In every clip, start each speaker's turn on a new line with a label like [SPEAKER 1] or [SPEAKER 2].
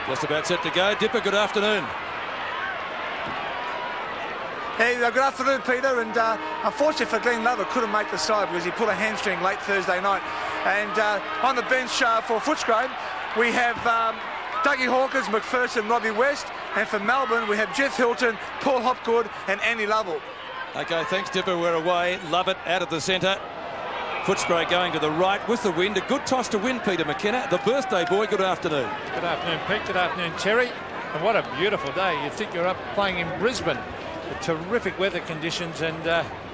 [SPEAKER 1] Just about set to go. Dipper, good afternoon.
[SPEAKER 2] Hey, good afternoon, Peter. And unfortunately for Glenn Lover, couldn't make the side because he pulled a hamstring late Thursday night. And on the bench for Footscray, we have Dougie Hawkins, McPherson, Robbie West. And for Melbourne, we have Jeff Hilton, Paul Hopgood and Andy Lovell.
[SPEAKER 1] OK, thanks, Dipper. We're away. Lovett out of the centre. Footscray going to the right with the wind. A good toss to win, Peter McKenna. The birthday boy, good afternoon.
[SPEAKER 3] Good afternoon, Pete. Good afternoon, Terry. And what a beautiful day. You'd think you're up playing in Brisbane. The terrific weather conditions and,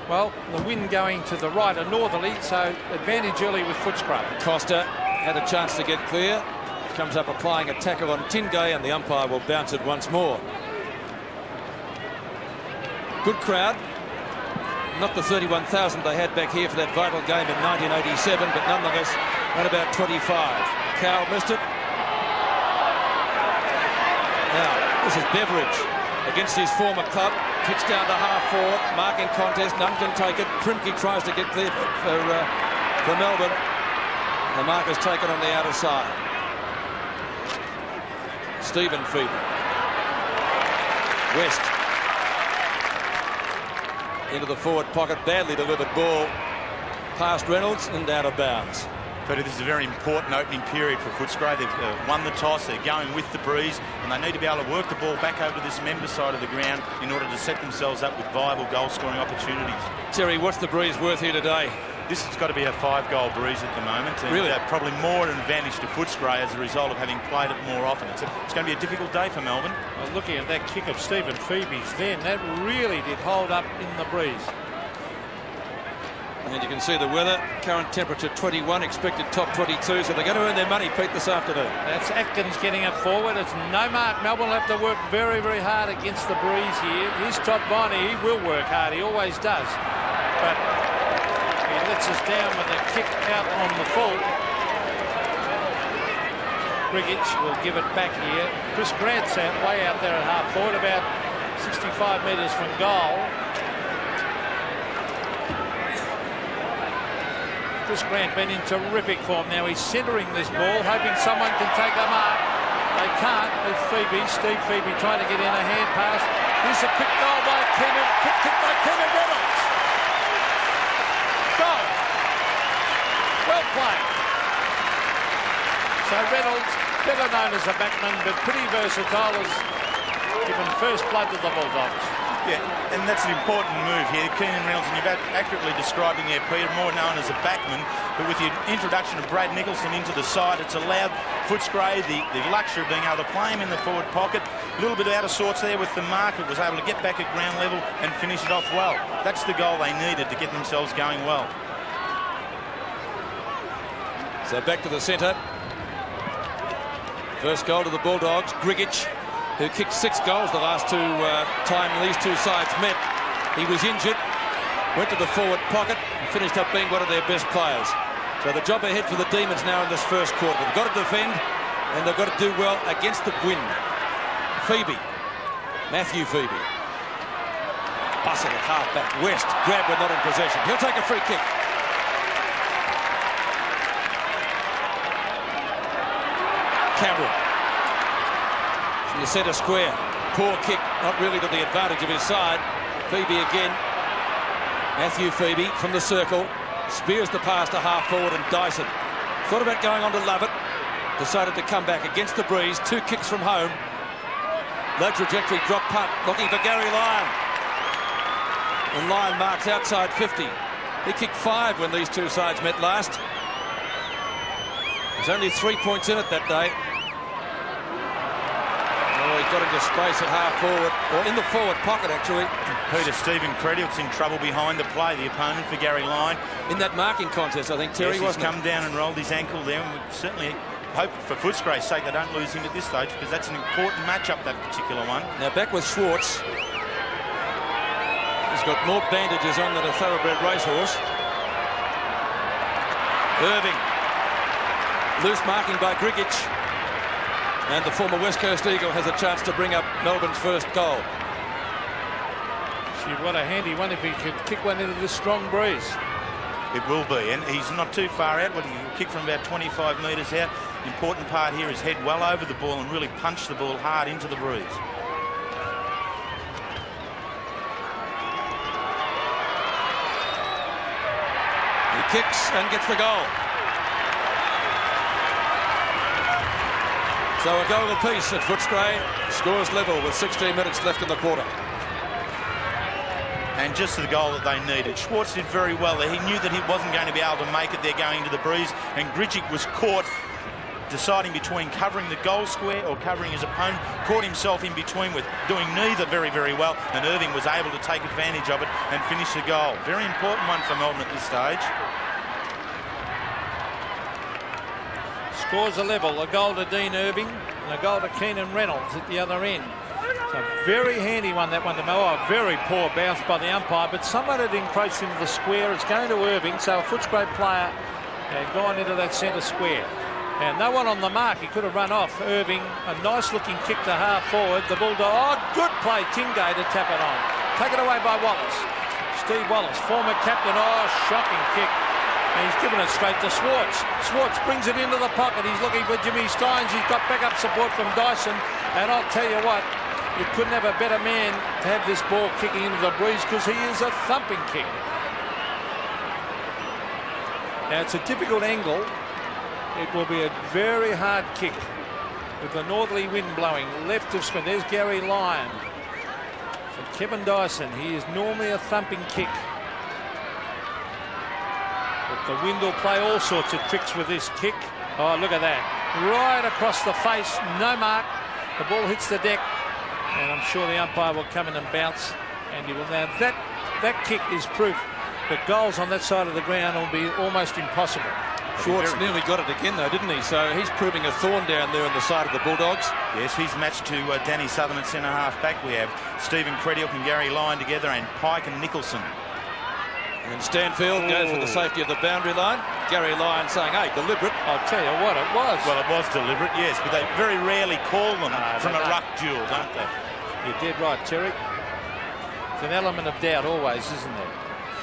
[SPEAKER 3] well, the wind going to the right, a northerly, so advantage early with Footscray.
[SPEAKER 1] Costa had a chance to get clear. Comes up applying a tackle on Tingay, and the umpire will bounce it once more. Good crowd. Not the 31,000 they had back here for that vital game in 1987, but nonetheless, at about 25. Cowell missed it. Now, this is Beveridge against his former club. Kicks down to half-forward. Marking contest. None can take it. Primke tries to get clear for Melbourne. The mark is taken on the outer side. Stephen Phoebe. West. Into the forward pocket. Badly delivered ball. Past Reynolds and out of bounds.
[SPEAKER 4] But this is a very important opening period for Footscray. They've won the toss, they're going with the breeze, and they need to be able to work the ball back over to this member side of the ground in order to set themselves up with viable goal-scoring opportunities.
[SPEAKER 1] Terry, what's the breeze worth here today?
[SPEAKER 4] This has got to be a 5-goal breeze at the moment, and
[SPEAKER 1] really?
[SPEAKER 4] Probably more an advantage to Footscray as a result of having played it more often. It's going to be a difficult day for Melbourne.
[SPEAKER 3] Well, looking at that kick of Stephen Phoebe's then, that really did hold up in the breeze.
[SPEAKER 1] And you can see the weather, current temperature 21, expected top 22, so they're going to earn their money, Pete, this afternoon.
[SPEAKER 3] That's Atkins getting it forward. It's no mark. Melbourne will have to work very, very hard against the breeze here. Here's Todd Viney. He will work hard. He always does. But he lets us down with a kick out on the full. Grigic will give it back here. Chris Grant's out, way out there at half forward, about 65 metres from goal. Chris Grant been in terrific form. Now he's centering this ball, hoping someone can take a mark. They can't with Phoebe. Steve Phoebe trying to get in a hand pass. Here's a quick goal by Keenan. Quick kick by Keenan Reynolds. Goal. Well played. So Reynolds, better known as a backman, but pretty versatile, has given first blood to the Bulldogs.
[SPEAKER 4] Yeah, and that's an important move here. Keenan Reynolds, and you've accurately described him there, Peter, more known as a backman, but with the introduction of Brad Nicholson into the side, it's allowed Footscray the luxury of being able to play him in the forward pocket. A little bit out of sorts there with the mark, but was able to get back at ground level and finish it off well. That's the goal they needed to get themselves going well.
[SPEAKER 1] So back to the centre. First goal to the Bulldogs. Grigic, who kicked 6 goals the last time these two sides met. He was injured, went to the forward pocket and finished up being one of their best players. So the job ahead for the Demons now in this first quarter. They've got to defend and they've got to do well against the wind. Phoebe, Matthew Phoebe. Bustle at half-back. West, grab but not in possession. He'll take a free kick. Cameron. From the centre square. Poor kick, not really to the advantage of his side. Phoebe again. Matthew Phoebe from the circle. Spears the pass to half-forward and Dyson. Thought about going on to Lovett. Decided to come back against the breeze. 2 kicks from home. Low trajectory drop punt. Looking for Gary Lyon. And Lyon marks outside 50. He kicked 5 when these two sides met last. There's only 3 points in it that day. Oh, he got into space at half-forward, or in the forward pocket, actually.
[SPEAKER 4] Peter, Stephen Credit's in trouble behind the play, the opponent for Gary Lyon.
[SPEAKER 1] In that marking contest, I think, Terry,
[SPEAKER 4] yes, he's come down and rolled his ankle there, and we certainly hope for Footscray's sake they don't lose him at this stage, because that's an important matchup, that particular one.
[SPEAKER 1] Now back with Schwartz. He's got more bandages on than a thoroughbred racehorse. Irving. Loose marking by Grigic. And the former West Coast Eagle has a chance to bring up Melbourne's first goal.
[SPEAKER 3] Gee, what a handy one if he could kick one into this strong breeze.
[SPEAKER 4] It will be, and he's not too far out, but he'll kick from about 25 metres out. The important part here is head well over the ball and really punch the ball hard into the breeze.
[SPEAKER 1] He kicks and gets the goal. So a goal apiece at Footscray. Scores level with 16 minutes left in the quarter.
[SPEAKER 4] And just the goal that they needed. Schwartz did very well there. He knew that he wasn't going to be able to make it there going into the breeze, and Grgic was caught deciding between covering the goal square or covering his opponent. Caught himself in between with doing neither very, very well, and Irving was able to take advantage of it and finish the goal. Very important one for Melbourne at this stage.
[SPEAKER 3] Scores a level. A goal to Dean Irving and a goal to Keenan Reynolds at the other end. It's a very handy one, that one to Mo. A very poor bounce by the umpire, but someone had encroached into the square. It's going to Irving, so a Footscray player had gone into that centre square. And no one on the mark. He could have run off. Irving, a nice-looking kick to half forward. The Bulldog, oh, good play, Tingay to tap it on. Taken away by Wallace. Steve Wallace, former captain. Oh, shocking kick. And he's given it straight to Schwartz. Schwartz brings it into the pocket. He's looking for Jimmy Steins. He's got backup support from Dyson. And I'll tell you what, you couldn't have a better man to have this ball kicking into the breeze, because he is a thumping kick. Now, it's a difficult angle. It will be a very hard kick with the northerly wind blowing left of screen. There's Gary Lyon. So Kevin Dyson, he is normally a thumping kick. But the wind will play all sorts of tricks with this kick. Oh, look at that. Right across the face, no mark. The ball hits the deck, and I'm sure the umpire will come in and bounce. And he will. Now, that kick is proof that goals on that side of the ground will be almost impossible.
[SPEAKER 1] Schwartz nearly got it again, though, didn't he? So he's proving a thorn down there on the side of the Bulldogs.
[SPEAKER 4] Yes, he's matched to Danny Southern at centre-half back. We have Stephen Crediok and Gary Lyon together, and Pike and Nicholson.
[SPEAKER 1] And Stanfield goes for the safety of the boundary line. Gary Lyon saying, hey, deliberate.
[SPEAKER 3] I'll tell you what, it was.
[SPEAKER 4] Well, it was deliberate, yes, but they very rarely call them from a ruck duel, don't they?
[SPEAKER 3] You're dead right, Terry. It's an element of doubt always, isn't there?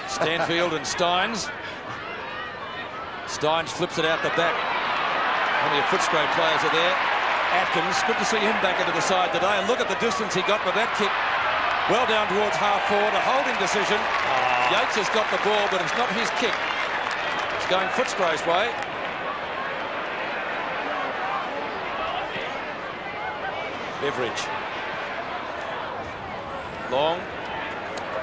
[SPEAKER 1] Stanfield and Steins. Steins flips it out the back. Only a Footscray players are there. Atkins, good to see him back into the side today. And look at the distance he got with that kick. Well down towards half forward, a holding decision. Yates has got the ball, but it's not his kick. It's going Footscray's way. Beveridge. Long.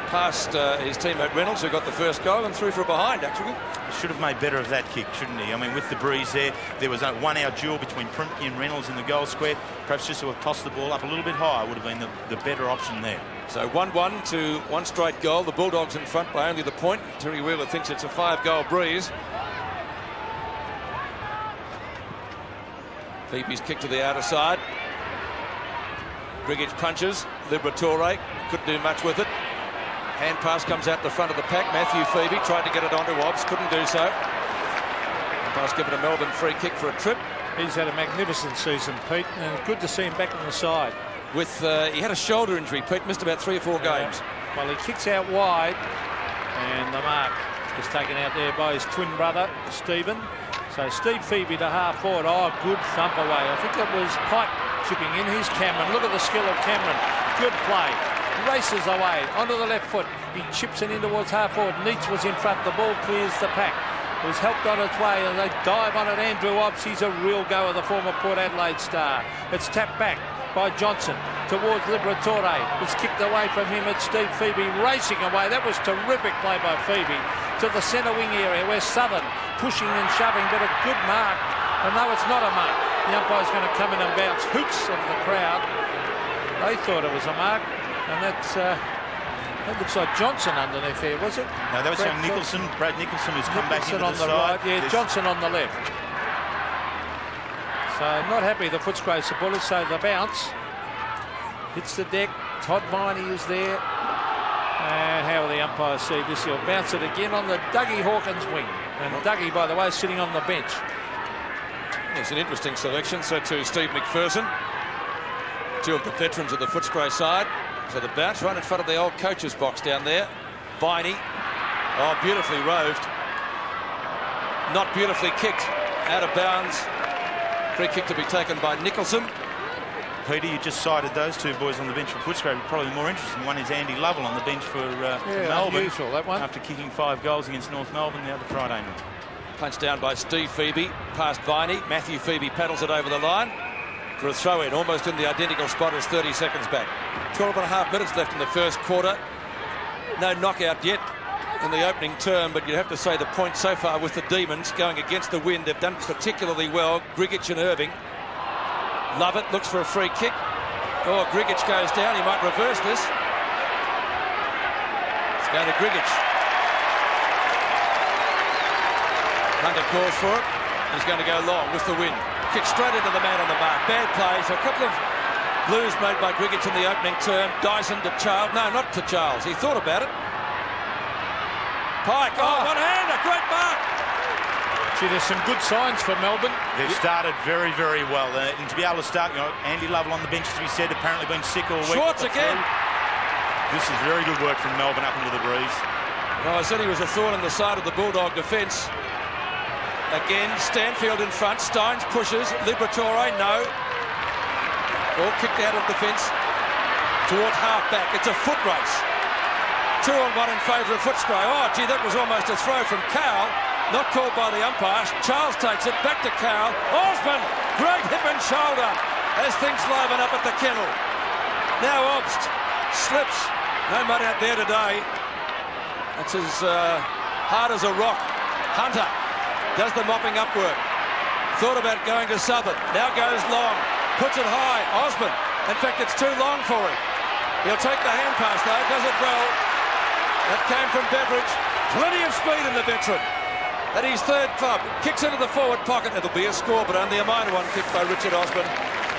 [SPEAKER 1] Past his teammate Reynolds, who got the first goal, and through for a behind, actually.
[SPEAKER 4] Should have made better of that kick, shouldn't he? I mean, with the breeze there was a one-out duel between Primke and Reynolds in the goal square. Perhaps just to have tossed the ball up a little bit higher would have been the better option there.
[SPEAKER 1] So 1-1 to one straight goal. The Bulldogs in front by only the point. Terry Wheeler thinks it's a 5-goal breeze. Phoebe's kick to the outer side. Grgic punches. Liberatore couldn't do much with it. Hand pass comes out the front of the pack. Matthew Phoebe tried to get it onto Wobbs, couldn't do so. Hand pass given a Melbourne free kick for a trip.
[SPEAKER 3] He's had a magnificent season, Pete, and it's good to see him back on the side.
[SPEAKER 1] With he had a shoulder injury, Pete, missed about 3 or 4 games.
[SPEAKER 3] Well, he kicks out wide, and the mark is taken out there by his twin brother, Stephen. So Steve Phoebe to half forward. Oh, good thump away. I think it was Pike chipping in. Here's Cameron. Look at the skill of Cameron. Good play. Races away onto the left foot. He chips it in towards half forward. Neitz was in front. The ball clears the pack. It was helped on its way, and they dive on it. Andrew Wobbs, he's a real goer, the former Port Adelaide star. It's tapped back by Johnson towards Liberatore. It's kicked away from him. It's Steve Phoebe racing away. That was terrific play by Phoebe to the centre wing area where Southern pushing and shoving, but a good mark. And no, it's not a mark. The umpire's going to come in and bounce. Hoots of the crowd. They thought it was a mark. And that looks like Johnson underneath there, was it?
[SPEAKER 4] No, that was young Nicholson. Brad Nicholson has come back into
[SPEAKER 3] on
[SPEAKER 4] the
[SPEAKER 3] right.
[SPEAKER 4] side.
[SPEAKER 3] Yeah, Johnson on the left. So not happy, the Footscray supporters. So the bounce hits the deck. Todd Viney is there. And how will the umpire see this? He'll bounce it again on the Dougie Hawkins wing. And Dougie, by the way, is sitting on the bench.
[SPEAKER 1] It's an interesting selection. So to Steve McPherson. 2 of the veterans of the Footscray side. So the bounce right in front of the old coach's box down there. Viney. Oh, beautifully roved. Not beautifully kicked. Out of bounds. Free kick to be taken by Nicholson.
[SPEAKER 4] Peter, you just cited those two boys on the bench for Footscray. Probably more interesting. One is Andy Lovell on the bench for Melbourne.
[SPEAKER 3] Unusual, that one.
[SPEAKER 4] After kicking 5 goals against North Melbourne the other Friday night.
[SPEAKER 1] Punched down by Steve Phoebe, past Viney. Matthew Phoebe paddles it over the line for a throw-in, almost in the identical spot as 30 seconds back. 12.5 minutes left in the first quarter. No knockout yet in the opening term, but you'd have to say the point so far with the Demons going against the wind. They've done particularly well, Grigic and Irving. Lovett looks for a free kick. Oh, Grigic goes down. He might reverse this. It's going to Grigic. Hunter calls for it. He's going to go long with the wind. Kick straight into the man on the mark. Bad play. So a couple of blues made by Grigic in the opening term. Dyson to Charles. No, not to Charles. He thought about it. Pike. Oh, one hand. A great mark.
[SPEAKER 3] Gee, there's some good signs for Melbourne.
[SPEAKER 4] They've started very, very well. And to be able to start, Andy Lovell on the bench, as we said, apparently been sick all week.
[SPEAKER 1] Schwartz again.
[SPEAKER 4] This is very good work from Melbourne up into the breeze.
[SPEAKER 1] Well, I said he was a thorn in the side of the Bulldog defence. Again, Stanfield in front. Steins pushes. Liberatore, no. Ball kicked out of defence towards half-back. It's a foot race. 2-on-1 in favour of Footscray. Oh, gee, that was almost a throw from Cowell. Not called by the umpire. Charles takes it back to Cowell. Osman, great hip and shoulder as things liven up at the kennel. Now Obst slips. No mud out there today. That's as hard as a rock. Hunter does the mopping up work. Thought about going to Southern. Now goes long. Puts it high. Osman. In fact, it's too long for him. He'll take the hand pass though. Does it well. That came from Beveridge. Plenty of speed in the veteran. At his third club, kicks into the forward pocket. It'll be a score, but only a minor one kicked by Richard Osman.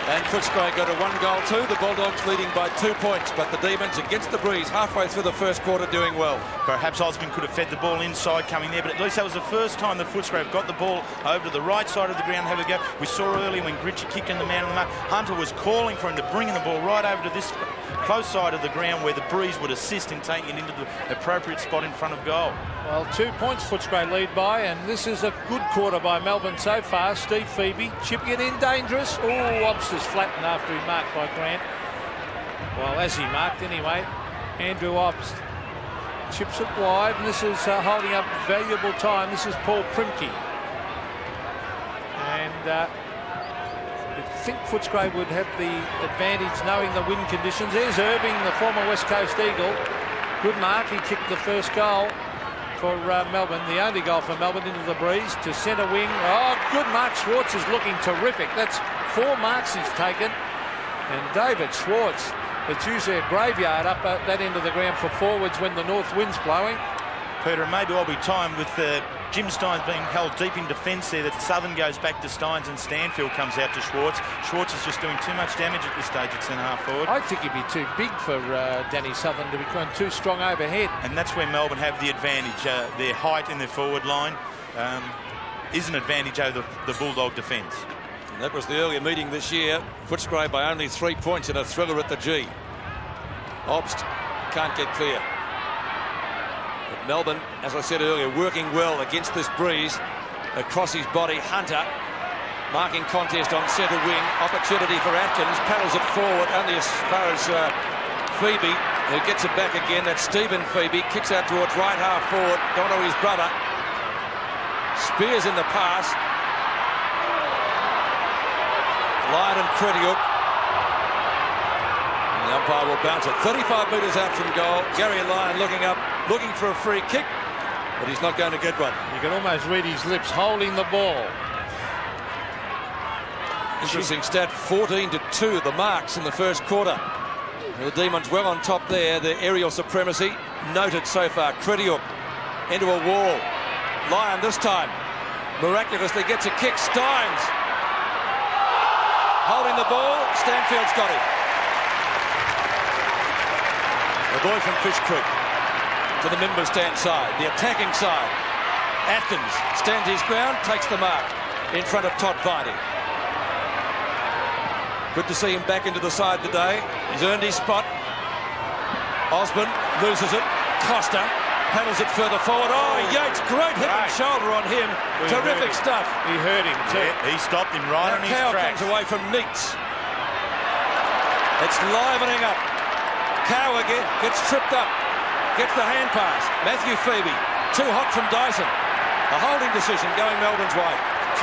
[SPEAKER 1] And Footscray got a 1-goal too. The Bulldogs leading by 2 points, but the Demons against the breeze halfway through the first quarter doing well.
[SPEAKER 4] Perhaps Osman could have fed the ball inside coming there, but at least that was the first time that Footscray have got the ball over to the right side of the ground. Have a go. We saw earlier when Gritchy kicked in the man on the mark. Hunter was calling for him to bring the ball right over to this close side of the ground where the breeze would assist in taking it into the appropriate spot in front of goal.
[SPEAKER 3] Well, 2 points Footscray lead by, and this is a good quarter by Melbourne so far. Steve Phoebe chipping it in dangerous. Oh, Obst is flattened after he marked by Grant. Well, as he marked anyway. Andrew Obst chips it wide, and this is holding up valuable time. This is Paul Primke. And you'd think Footscray would have the advantage knowing the wind conditions. There's Irving, the former West Coast Eagle. Good mark. He kicked the first goal for Melbourne, the only goal for Melbourne, into the breeze to centre wing. Oh, good mark. Schwartz is looking terrific. That's 4 marks he's taken. And David Schwartz, it's usually a graveyard up at that end of the ground for forwards when the north wind's blowing.
[SPEAKER 4] Peter, and maybe I'll be timed with Jim Steins being held deep in defence there, that Southern goes back to Steins and Stanfield comes out to Schwartz. Schwartz is just doing too much damage at this stage at centre-half forward.
[SPEAKER 3] I think he'd be too big for Danny Southern to become too strong overhead.
[SPEAKER 4] And that's where Melbourne have the advantage. Their height in their forward line is an advantage over the Bulldog defence.
[SPEAKER 1] And that was the earlier meeting this year. Footscray by only 3 points in a thriller at the G. Obst can't get clear. But Melbourne, as I said earlier, working well against this breeze. Across his body, Hunter marking contest on centre wing. Opportunity for Atkins, paddles it forward only as far as Phoebe, who gets it back again. That's Stephen Phoebe, kicks out towards right half forward. Dono, his brother. Spears in the pass. Lyon and Crediuk. The umpire will bounce it 35 metres out from goal. Gary Lyon looking up, looking for a free kick, but he's not going to get one.
[SPEAKER 3] You can almost read his lips holding the ball.
[SPEAKER 1] Interesting stat, 14-2 the marks in the first quarter. The Demons well on top there. Their aerial supremacy noted so far. Crediuk into a wall. Lyon this time miraculously gets a kick. Steins holding the ball. Stanfield's got him. The boy from Fish Creek to the member stand side, the attacking side. Atkins stands his ground, takes the mark in front of Todd Viney. Good to see him back into the side today. He's earned his spot. Osman loses it. Costa Paddles it further forward. Oh, Yates, great hip and shoulder on him. Terrific stuff.
[SPEAKER 3] He hurt him too.
[SPEAKER 4] Yeah, he stopped him right on his tracks.
[SPEAKER 1] Cow comes away from Neats. It's livening up. Cow again gets tripped up. Gets the hand pass. Matthew Phoebe, too hot from Dyson. A holding decision going Melbourne's way.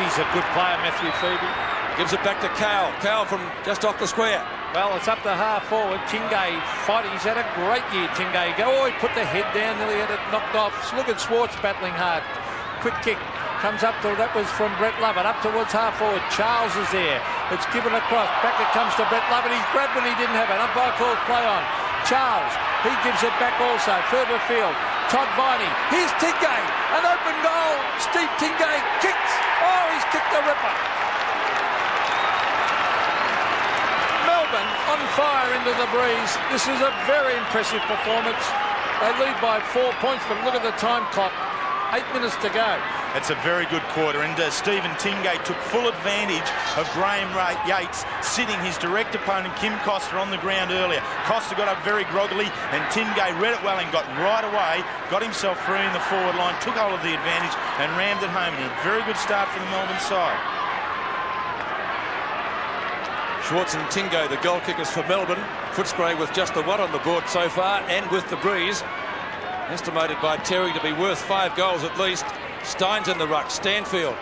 [SPEAKER 3] She's a good player, Matthew Phoebe.
[SPEAKER 1] Gives it back to Cow. Cow from just off the square.
[SPEAKER 3] Well, it's up to half forward. Tingay fighting. He's had a great year, Tingay. Oh, he put the head down, nearly had it knocked off. Look at Schwartz battling hard. Quick kick. Comes up to, that was from Brett Lovett, up towards half forward. Charles is there. It's given across. Back it comes to Brett Lovett. He's grabbed when he didn't have it. Umpire calls play on. Charles, he gives it back also. Further field. Todd Viney. Here's Tingay. An open goal. Steve Tingay kicks. Oh, he's kicked the ripper. Melbourne on fire into the breeze. This is a very impressive performance. They lead by 4 points, but look at the time clock. 8 minutes to go.
[SPEAKER 4] It's a very good quarter, and Stephen Tingay took full advantage of Graham Yates sitting his direct opponent, Kim Costa, on the ground earlier. Costa got up very groggily, and Tingay read it well and got right away, got himself through in the forward line, took hold of the advantage and rammed it home. And a very good start for the Melbourne side.
[SPEAKER 1] Schwartz and Tingay, the goal kickers for Melbourne. Footscray with just the one on the board so far, and with the breeze. Estimated by Terry to be worth 5 goals at least. Steins in the ruck. Stanfield.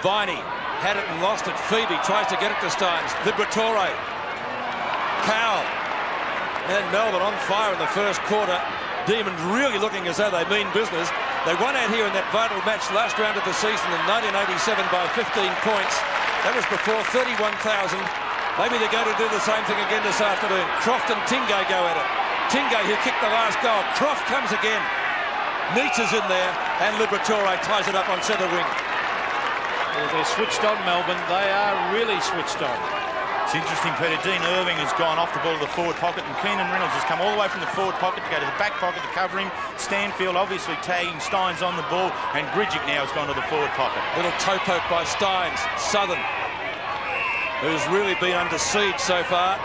[SPEAKER 1] Viney had it and lost it. Phoebe tries to get it to Steins. Liberatore. Cowell. And Melbourne on fire in the first quarter. Demons really looking as though they mean business. They won out here in that vital match last round of the season in 1987 by 15 points. That was before 31,000. Maybe they're going to do the same thing again this afternoon. Croft and Tingay go at it. Tingay, who kicked the last goal. Croft comes again. Neats is in there, and Liberatore ties it up on centre wing.
[SPEAKER 3] Well, they're switched on, Melbourne. They are really switched on.
[SPEAKER 4] It's interesting, Peter. Dean Irving has gone off the ball to the forward pocket, and Keenan Reynolds has come all the way from the forward pocket to go to the back pocket to cover him. Stanfield obviously tagging Steins on the ball, and Bridgick now has gone to the forward pocket.
[SPEAKER 1] Little toe poke by Steins. Southern, who's really been under siege so far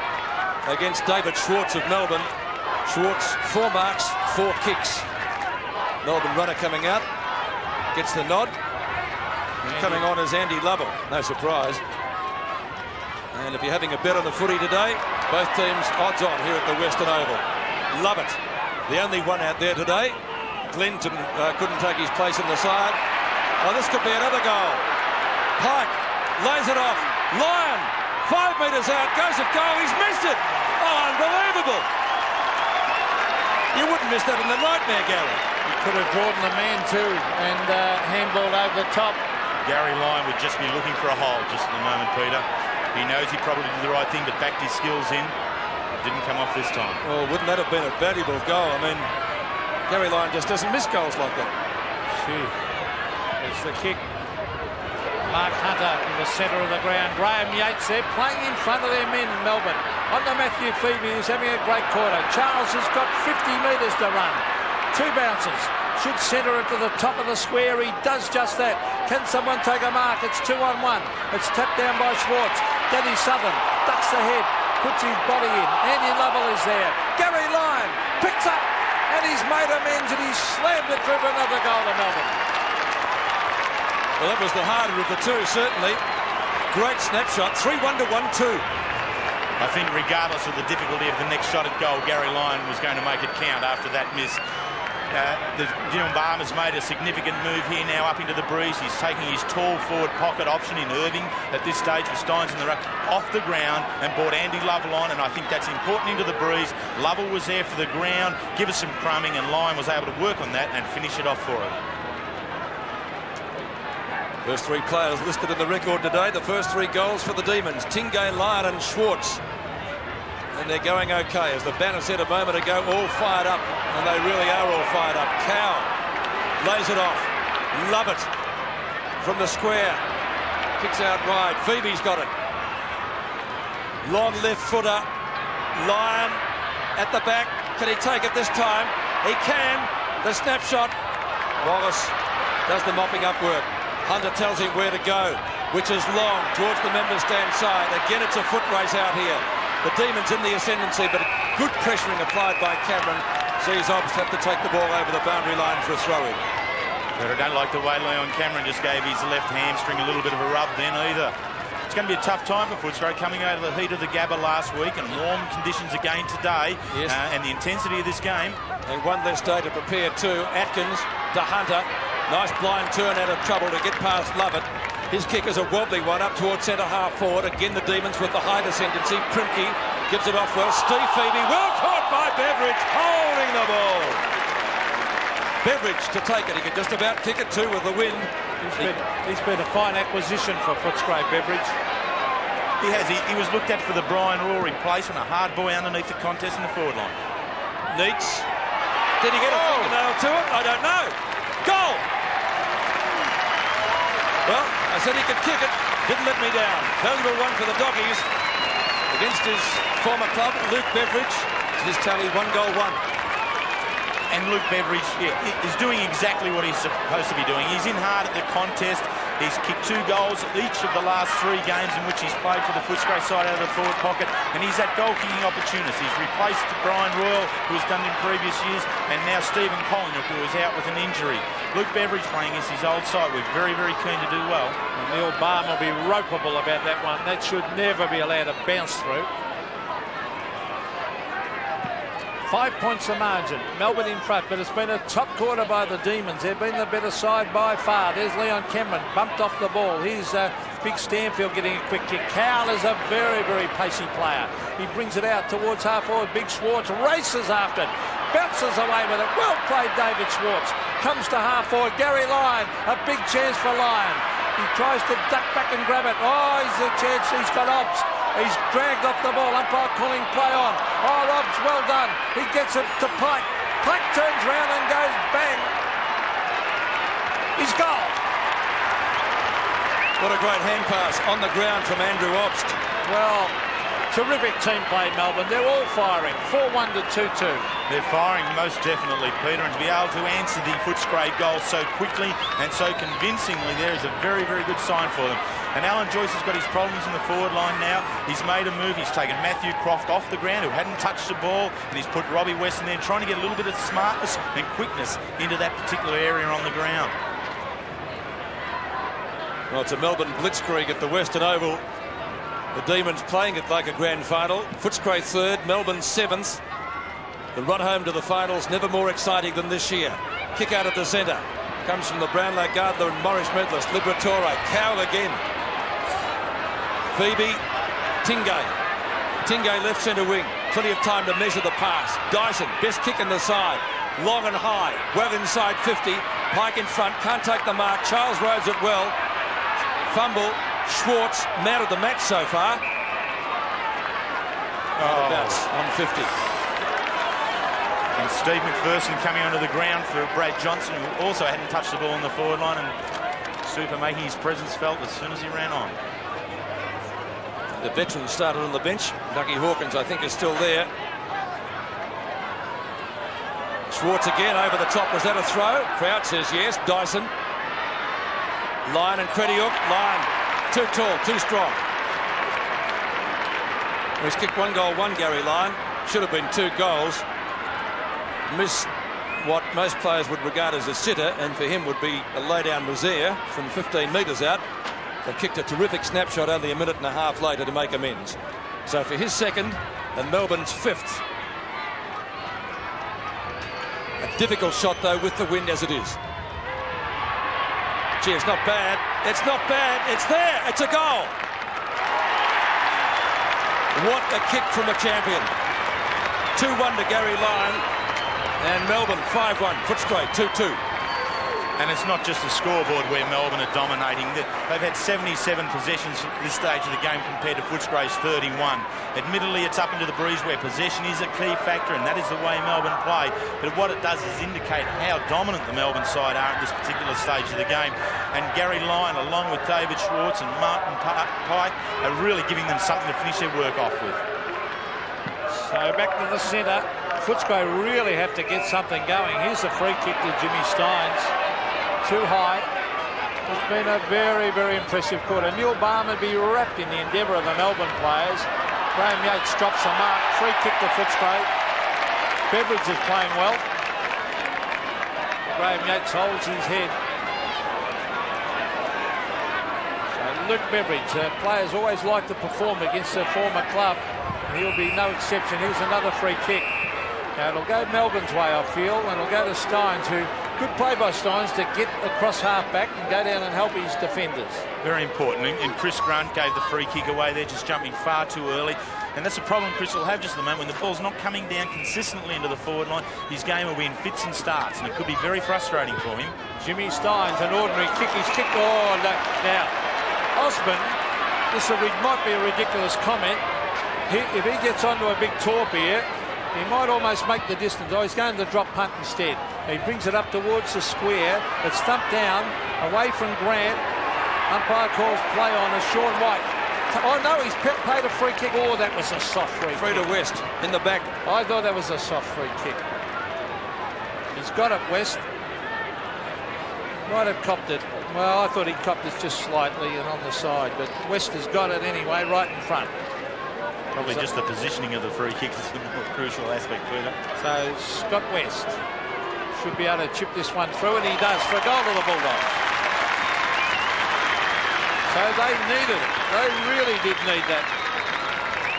[SPEAKER 1] against David Schwartz of Melbourne. Schwartz, 4 marks, 4 kicks. Melbourne runner coming out, gets the nod. Coming on is Andy Lovell, no surprise. And if you're having a bet on the footy today, both teams odds on here at the Western Oval. Lovett, the only one out there today. Clinton couldn't take his place in the side. Oh, this could be another goal. Pike lays it off. Lyon, 5 metres out, goes at goal. He's missed it. Oh, unbelievable. You wouldn't miss that in the nightmare, Gary.
[SPEAKER 3] He could have drawn the man too and handballed over the top.
[SPEAKER 4] Gary Lyon would just be looking for a hole just at the moment, Peter. He knows he probably did the right thing, but backed his skills in. Didn't come off this time.
[SPEAKER 1] Well, wouldn't that have been a valuable goal? I mean, Gary Lyon just doesn't miss goals like that.
[SPEAKER 3] Gee. There's the kick. Mark Hunter in the centre of the ground. Graham Yates there playing in front of their men in Melbourne. On to Matthew Phoebe, who's having a great quarter. Charles has got 50 metres to run. 2 bounces. Should centre it to the top of the square. He does just that. Can someone take a mark? It's 2-on-1. It's tapped down by Schwartz. Danny Southern ducks the head, puts his body in. Andy Lovell is there. Gary Lyon picks up, and he's made amends, and he's slammed it through for another goal to Melbourne.
[SPEAKER 1] Well, that was the harder of the two, certainly. Great snapshot. 3-1 to 1-2.
[SPEAKER 4] I think regardless of the difficulty of the next shot at goal, Gary Lyon was going to make it count after that miss. The Dylan Barmer's made a significant move here now up into the breeze. He's taking his tall forward pocket option in Irving at this stage with Steins in the ruck off the ground and brought Andy Lovell on, and I think that's important into the breeze. Lovell was there for the ground, give us some crumbing, and Lyon was able to work on that and finish it off for him.
[SPEAKER 1] First 3 players listed in the record today. The first 3 goals for the Demons. Tingay, Lyon and Schwartz. And they're going okay. As the banner said a moment ago, all fired up. And they really are all fired up. Cow lays it off. Lovett from the square. Kicks out wide. Phoebe's got it. Long left footer. Lyon at the back. Can he take it this time? He can. The snapshot. Wallace does the mopping up work. Hunter tells him where to go, which is long towards the member stand side. Again, it's a foot race out here. The Demons in the ascendancy, but good pressuring applied by Cameron. sees Obbs have to take the ball over the boundary line for a throw-in.
[SPEAKER 4] But I don't like the way Leon Cameron just gave his left hamstring a little bit of a rub then either. It's going to be a tough time for Footscray coming out of the heat of the Gabba last week and warm conditions again today.
[SPEAKER 1] Yes.
[SPEAKER 4] And the intensity of this game.
[SPEAKER 1] And one less day to prepare too. Atkins to Hunter. Nice blind turn out of trouble to get past Lovett. His kick is a wobbly one up towards centre half forward. Again the Demons with the high descendancy. Primke gives it off well. Steve Phoebe well caught by Beveridge, holding the ball. Beveridge to take it. He could just about kick it too with the wind.
[SPEAKER 3] He's been a fine acquisition for Footscray, Beveridge.
[SPEAKER 4] He has. He was looked at for the Brian Rory placement, a hard boy underneath the contest in the forward line.
[SPEAKER 1] Neats. Did he get a fingernail to it? I don't know. Goal! Well, I said he could kick it. Didn't let me down. Valuable one for the Doggies against his former club, Luke Beveridge. His tally 1 goal 1.
[SPEAKER 4] And Luke Beveridge is doing exactly what he's supposed to be doing. He's in hard at the contest. He's kicked 2 goals each of the last 3 games in which he's played for the Footscray side out of the forward pocket. And he's had goal-kicking opportunities. He's replaced Brian Royal, who has done it in previous years, and now Stephen Collingwood, who is out with an injury. Luke Beveridge playing against his old side. We're very, very keen to do well.
[SPEAKER 3] And Neil Barham will be ropeable about that one. That should never be allowed to bounce through. 5 points the margin. Melbourne in front, but it's been a top quarter by the Demons. They've been the better side by far. There's Leon Cameron, bumped off the ball. Here's Big Stanfield getting a quick kick. Cowell is a very, very pacey player. He brings it out towards half forward. Big Schwartz races after it. Bounces away with it. Well played, David Schwartz. Comes to half forward. Gary Lyon, a big chance for Lyon. He tries to duck back and grab it. Oh, he's a chance. He's got Obbs. He's dragged off the ball. Umpire calling play on. Oh, Obbs, well done. He gets it to Pike. Pike turns round and goes bang. He's goal.
[SPEAKER 1] What a great hand pass on the ground from Andrew Obst.
[SPEAKER 3] Well, terrific team play, Melbourne. They're all firing. 4-1 to 2-2.
[SPEAKER 4] They're firing most definitely, Peter, and to be able to answer the Footscray goal so quickly and so convincingly there is a very, very good sign for them. And Alan Joyce has got his problems in the forward line now. He's made a move. He's taken Matthew Croft off the ground, who hadn't touched the ball, and he's put Robbie West in there, trying to get a little bit of smartness and quickness into that particular area on the ground.
[SPEAKER 1] Well, it's a Melbourne blitzkrieg at the Western Oval. The Demons playing it like a grand final. Footscray 3rd, Melbourne 7th. The run home to the finals never more exciting than this year. Kick out at the centre. Comes from the Brownlow Gardner and Morris Medless. Liberatore. Cowell again. Phoebe. Tingay. Tingay left centre wing. Plenty of time to measure the pass. Dyson. Best kick in the side. Long and high. Well inside 50. Pike in front. Can't take the mark. Charles Rhodes it well. Fumble. Schwartz man of the match so far. About on 50.
[SPEAKER 4] And Steve McPherson coming onto the ground for Brad Johnson, who also hadn't touched the ball in the forward line, and Super making his presence felt as soon as he ran on.
[SPEAKER 1] The veteran started on the bench. Dougie Hawkins, I think, is still there. Schwartz again over the top. Was that a throw? Crowd says yes. Dyson. Lyon and Krediuk. Lyon too tall, too strong. He's kicked 1 goal, 1, Gary Lyon. Should have been 2 goals. Missed what most players would regard as a sitter, and for him would be a lay-down misère from 15 metres out. But kicked a terrific snapshot only a minute and a half later to make amends. So for his 2nd and Melbourne's 5th. A difficult shot though with the wind as it is. Gee, it's not bad. It's not bad. It's there. It's a goal. What a kick from a champion. 2-1 to Gary Lyon. And Melbourne 5-1. Footscray 2-2.
[SPEAKER 4] And it's not just the scoreboard where Melbourne are dominating. They've had 77 possessions at this stage of the game compared to Footscray's 31. Admittedly, it's up into the breeze where possession is a key factor, and that is the way Melbourne play. But what it does is indicate how dominant the Melbourne side are at this particular stage of the game. And Gary Lyon, along with David Schwartz and Martin Pike, are really giving them something to finish their work off with.
[SPEAKER 3] So back to the centre. Footscray really have to get something going. Here's a free kick to Jimmy Steins. Too high. It's been a very, very impressive quarter. Neil Barham would be wrapped in the endeavour of the Melbourne players. Graham Yates drops the mark. Free kick to Footscray. Beveridge is playing well. Graham Yates holds his head. So Luke Beveridge, players always like to perform against their former club. And he'll be no exception. Here's another free kick. Now it'll go Melbourne's way, I feel, and it'll go to Steins, who good play by Steins to get across half-back and go down and help his defenders.
[SPEAKER 4] Very important, and Chris Grant gave the free kick away there, just jumping far too early. And that's a problem Chris will have just at the moment. When the ball's not coming down consistently into the forward line, his game will be in fits and starts, and it could be very frustrating for him.
[SPEAKER 3] Jimmy Steins, an ordinary kick. He's kicked. Oh, no. Now, Osborne, this might be a ridiculous comment. If he gets onto a big torp here, he might almost make the distance. Oh, he's going to drop punt instead. He brings it up towards the square. It's thumped down, away from Grant. Umpire calls play on as Sean White. Oh, no, he's paid a free kick. Oh, that was a soft free kick.
[SPEAKER 1] Free to West, in the back.
[SPEAKER 3] I thought that was a soft free kick. He's got it, West. Might have copped it. Well, I thought he copped it just slightly and on the side, but West has got it anyway, right in front.
[SPEAKER 4] Probably just the positioning of the free kick is the more crucial aspect, Peter.
[SPEAKER 3] So Scott West should be able to chip this one through, and he does for a goal to the Bulldogs. So they needed it. They really did need that.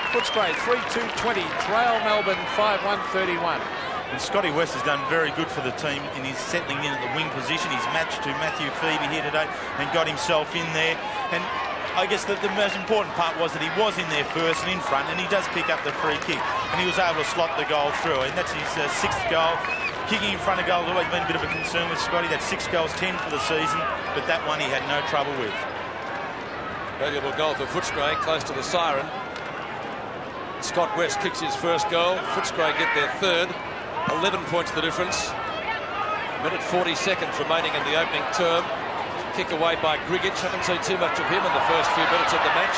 [SPEAKER 3] Footscray 3-2-20, trail Melbourne 5-1-31.
[SPEAKER 4] And Scotty West has done very good for the team in his settling in at the wing position. He's matched to Matthew Phoebe here today and got himself in there. And I guess the most important part was that he was in there first and in front, and he does pick up the free kick, and he was able to slot the goal through, and that's his sixth goal. Kicking in front of goal has always been a bit of a concern with Scotty. That's 6 goals, 10 for the season, but that one he had no trouble with.
[SPEAKER 1] Valuable goal for Footscray, close to the siren. Scott West kicks his first goal. Footscray get their third. 11 points the difference. A minute 40 seconds remaining in the opening term. Kick away by Grigich. Haven't seen too much of him in the first few minutes of the match.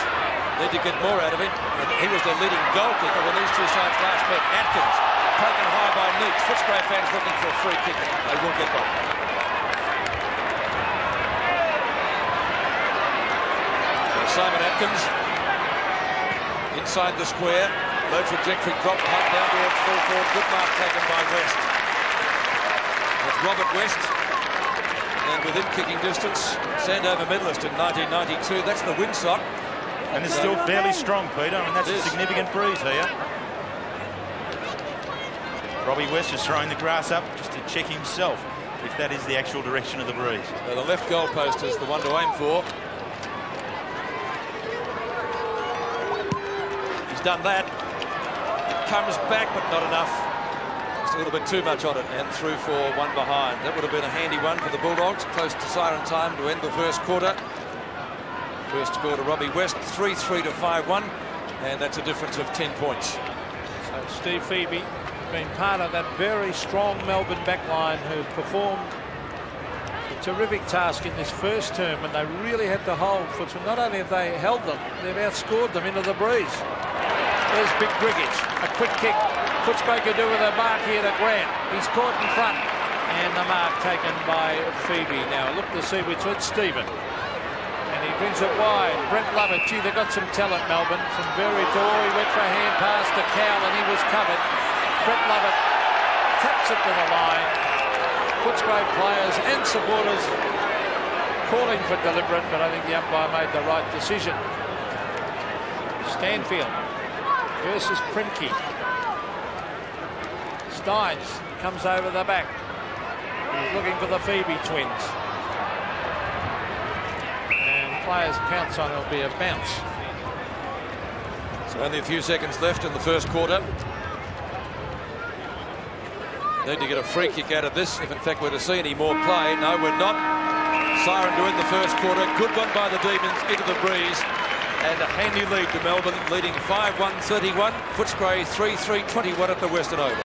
[SPEAKER 1] Need to get more out of him. And he was the leading goal kicker when these two sides last met. Atkins taken high by Neach. Footscray fans looking for a free kick. They will get one. Simon Atkins inside the square. Low trajectory drop punt down towards full forward. Good mark taken by West. That's Robert West. And within kicking distance, Sandover medalist in 1992. That's the windsock.
[SPEAKER 4] And it's still fairly strong, Peter. I mean, that's a significant breeze here. Robbie West is throwing the grass up just to check himself if that is the actual direction of the breeze.
[SPEAKER 1] The left goal post is the one to aim for. He's done that. It comes back, but not enough. A little bit too much on it, and through for one behind. That would have been a handy one for the Bulldogs, close to siren time to end the first quarter. First quarter, Robbie West 3-3 to 5-1, and that's a difference of 10 points.
[SPEAKER 3] So Steve Phoebe been part of that very strong Melbourne backline who performed a terrific task in this first term, and they really had to hold Footscray. Not only have they held them, they've outscored them into the breeze. There's Big Grigich, a quick kick. Footscray could do with a mark here to Grant. He's caught in front, and the mark taken by Phoebe. Now look to see which it's Stephen, and he brings it wide. Brent Lovett, gee, they've got some talent, Melbourne. Some very tall. He went for a hand pass to Cowell, and he was covered. Brent Lovett taps it to the line. Footscray players and supporters calling for deliberate, but I think the umpire made the right decision. Stanfield versus Primke. Steins comes over the back. He's looking for the Phoebe twins. And players pounce on it. It'll be a bounce.
[SPEAKER 1] So only a few seconds left in the first quarter. Need to get a free kick out of this, if in fact we're to see any more play. No, we're not. Siren to end the first quarter. Good one by the Demons into the breeze. And a handy lead to Melbourne, leading 5-1-31. Footscray 3-3-21 at the Western Oval.